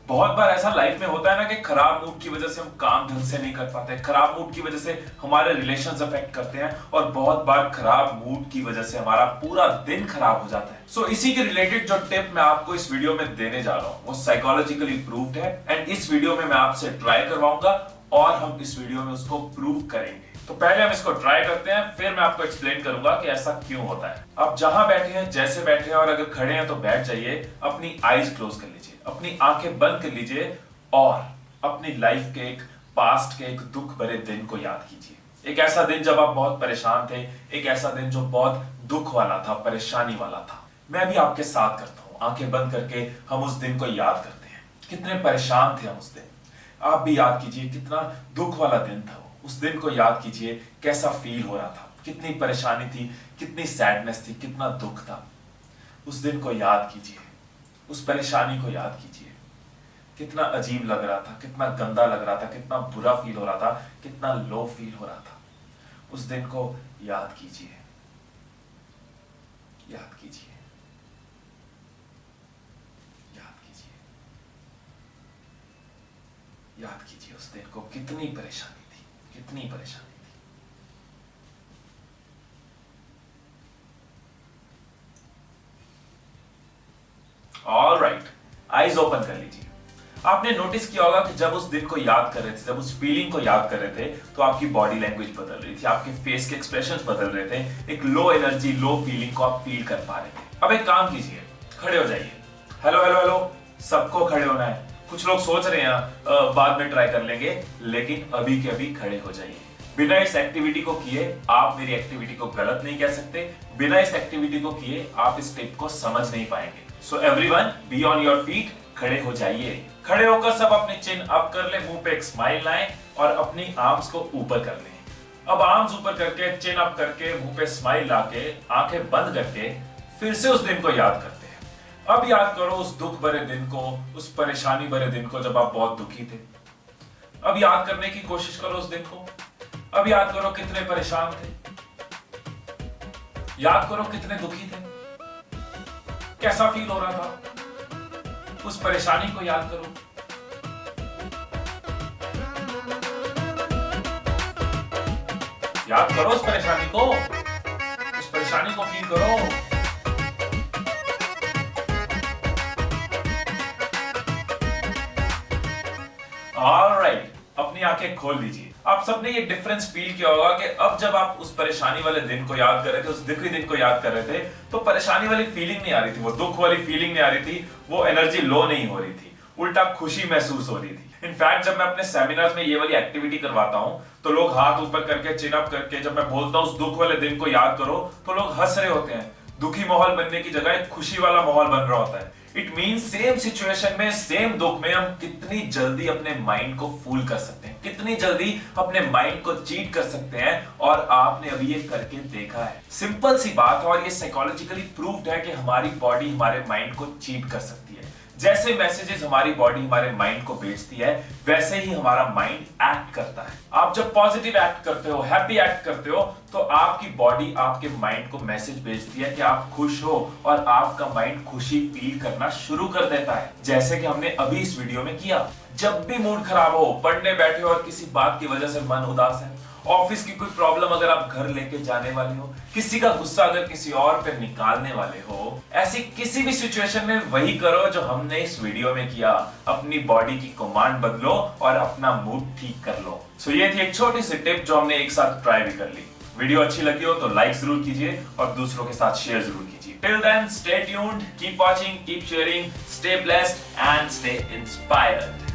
बहुत बार ऐसा लाइफ में होता है ना कि खराब मूड की वजह से हम काम ढंग से नहीं कर पाते, खराब मूड की वजह से हमारे रिलेशंस अफेक्ट करते हैं और बहुत बार खराब मूड की वजह से हमारा पूरा दिन खराब हो जाता है। सो इसी के रिलेटेड जो टिप मैं आपको इस वीडियो में देने जा रहा हूं वो साइकोलॉजिकली प्रूव्ड है एंड इस वीडियो में मैं आपसे ट्राई करवाऊंगा और हम इस वीडियो में उसको प्रूव करेंगे। तो पहले हम इसको ट्राई करते हैं, फिर मैं आपको एक्सप्लेन करूंगा कि ऐसा क्यों होता है। आप जहां बैठे हैं, जैसे बैठे हैं और अगर खड़े हैं तो बैठ जाइए, अपनी आईज क्लोज कर लीजिए, अपनी आंखें बंद कर लीजिए और अपनी लाइफ के एक पास्ट के एक दुख भरे दिन को याद कीजिए। एक ऐसा दिन जब आप बहुत परेशान थे, एक ऐसा दिन जो बहुत दुख वाला था, परेशानी वाला था। मैं भी आपके साथ करता हूं, आंखें बंद करके हम उस दिन को याद करते हैं। कितने परेशान थे हम उस दिन। आप भी याद कीजिए कितना दुख वाला दिन था। उस दिन को याद कीजिए, कैसा फील हो रहा था, कितनी परेशानी थी, कितनी सैडनेस थी, कितना दुख था। उस दिन को याद कीजिए, उस परेशानी को याद कीजिए, कितना अजीब लग रहा था, कितना गंदा लग रहा था, कितना बुरा फील हो रहा था, कितना लो फील हो रहा था। उस दिन को याद कीजिए, याद कीजिए, याद कीजिए, याद कीजिए उस दिन को। कितनी परेशानी थी, कितनी परेशानी थी। ऑलराइट, आईज ओपन कर लीजिए। आपने नोटिस किया होगा कि जब उस दिन को याद कर रहे थे, जब उस फीलिंग को याद कर रहे थे, तो आपकी बॉडी लैंग्वेज बदल रही थी, आपके फेस के एक्सप्रेशंस बदल रहे थे। एक लो एनर्जी, लो फीलिंग को आप फील कर पा रहे थे। अब एक काम कीजिए, खड़े हो जाइए। हेलो हेलो हेलो, सबको खड़े होना है। कुछ लोग सोच रहे हैं बाद में ट्राई कर लेंगे, लेकिन अभी के अभी खड़े हो जाइए। बिना इस एक्टिविटी को किए आप मेरी एक्टिविटी को गलत नहीं कह सकते। बिना इस एक्टिविटी को किए आप इस टिप को समझ नहीं पाएंगे। So everyone, be on your feet, खड़े हो जाइए। खड़े होकर सब अपनी चिन अप कर ले, मुंह पे एक स्माइल लाएं और अपनी आर्म्स को ऊपर कर लें। अब आर्म्स ऊपर करके, चिन अप करके, मुंह पे स्माइल लाके, आंखें बंद करके फिर से उस दिन को याद करते हैं। अब याद करो उस दुख भरे दिन को, उस परेशानी भरे दिन को जब आप बहुत दुखी थे। अब याद करने की कोशिश करो उस दिन को। अब याद करो कितने परेशान थे, याद करो कितने दुखी थे, कैसा फील हो रहा था। उस परेशानी को याद करो। याद करो उस परेशानी को, उस परेशानी को फील करो। ऑलराइट, अपनी आंखें खोल लीजिए। आप सबने ये डिफरेंस फील किया होगा कि अब जब आप उस परेशानी वाले दिन को याद कर रहे थे, उस दुखी दिन को याद कर रहे थे, तो परेशानी वाली फीलिंग नहीं आ रही थी, वो दुख वाली फीलिंग नहीं आ रही थी, वो एनर्जी लो नहीं हो रही थी, उल्टा खुशी महसूस हो रही थी। इनफैक्ट जब मैं अपने सेमिनार्स में ये वाली एक्टिविटी करवाता हूं तो लोग हाथ ऊपर करके, चिन अप करके, जब मैं बोलता हूं उस दुख वाले दिन को याद करो, तो लोग हंस रहे होते हैं। दुखी माहौल बनने की जगह एक खुशी वाला माहौल बन रहा होता है। इट मीन सेम सिचुएशन में, सेम दुख में हम कितनी जल्दी अपने माइंड को फूल कर सकते हैं, कितनी जल्दी अपने माइंड को चीट कर सकते हैं, और आपने अभी ये करके देखा है। सिंपल सी बात है और ये साइकोलॉजिकली प्रूव्ड है कि हमारी बॉडी हमारे माइंड को चीट कर सकती है। जैसे मैसेजेस हमारी बॉडी हमारे माइंड को भेजती है, वैसे ही हमारा माइंड एक्ट करता है। आप जब पॉजिटिव एक्ट करते हो, हैप्पी एक्ट करते हो, तो आपकी बॉडी आपके माइंड को मैसेज भेजती है कि आप खुश हो, और आपका माइंड खुशी फील करना शुरू कर देता है, जैसे कि हमने अभी इस वीडियो में किया। जब भी मूड खराब हो, पढ़ने बैठे हो और किसी बात की वजह से मन उदास है, ऑफिस की कोई प्रॉब्लम अगर आप घर लेके जाने वाले हो, किसी का गुस्सा अगर किसी और पे निकालने वाले हो, ऐसी किसी भी सिचुएशन में वही करो जो हमने इस वीडियो में किया। अपनी बॉडी की कमांड बदलो और अपना मूड ठीक कर लो। सो ये थी एक छोटी सी टिप जो हमने एक साथ ट्राई भी कर ली। वीडियो अच्छी लगी हो तो लाइक जरूर कीजिए और दूसरों के साथ शेयर जरूर कीजिए। Till then, stay tuned, keep watching, keep sharing, stay blessed and stay inspired.